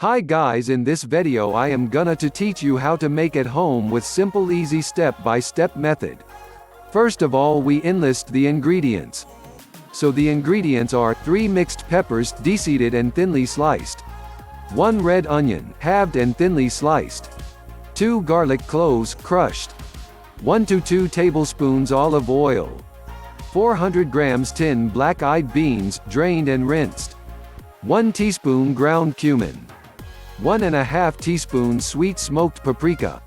Hi guys, in this video I am gonna to teach you how to make at home with simple easy step-by-step method. First of all we enlist the ingredients. So the ingredients are 3 mixed peppers, deseeded and thinly sliced. 1 red onion, halved and thinly sliced. 2 garlic cloves, crushed. 1 to 2 tablespoons olive oil. 400 grams tin black-eyed beans, drained and rinsed. 1 teaspoon ground cumin. 1½ teaspoon sweet smoked paprika.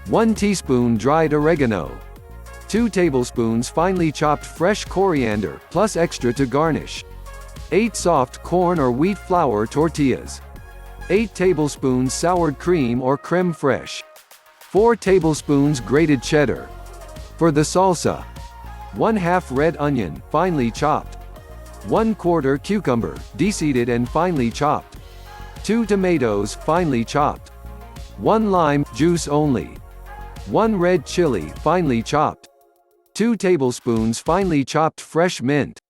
1 teaspoon dried oregano. 2 tablespoons finely chopped fresh coriander, plus extra to garnish. 8 soft corn or wheat flour tortillas. 8 tablespoons soured cream or creme fraiche. 4 tablespoons grated cheddar. For the salsa: 1/2 red onion, finely chopped. 1/4 cucumber, deseeded and finely chopped. 2 tomatoes, finely chopped. 1 lime, juice only. 1 red chili, finely chopped. 2 tablespoons finely chopped fresh mint.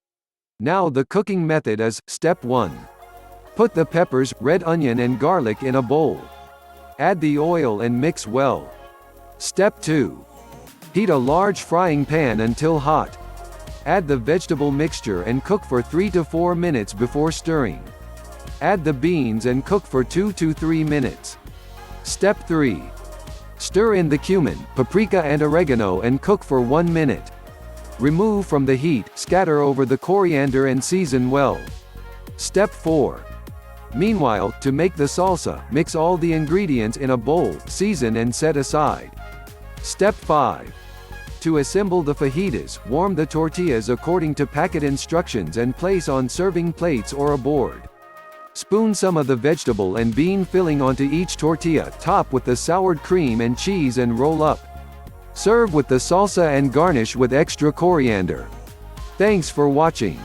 Now the cooking method is: Step 1. Put the peppers, red onion and garlic in a bowl. Add the oil and mix well. Step 2. Heat a large frying pan until hot. Add the vegetable mixture and cook for 3 to 4 minutes before stirring. Add the beans and cook for 2 to 3 minutes. Step 3. Stir in the cumin, paprika and oregano and cook for 1 minute. Remove from the heat, scatter over the coriander and season well. Step 4. Meanwhile, to make the salsa, mix all the ingredients in a bowl, season and set aside. Step 5. To assemble the fajitas, warm the tortillas according to packet instructions and place on serving plates or a board. Spoon some of the vegetable and bean filling onto each tortilla, top with the soured cream and cheese and roll up. Serve with the salsa and garnish with extra coriander. Thanks for watching.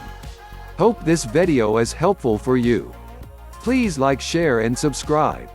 Hope this video is helpful for you. Please like, share and subscribe.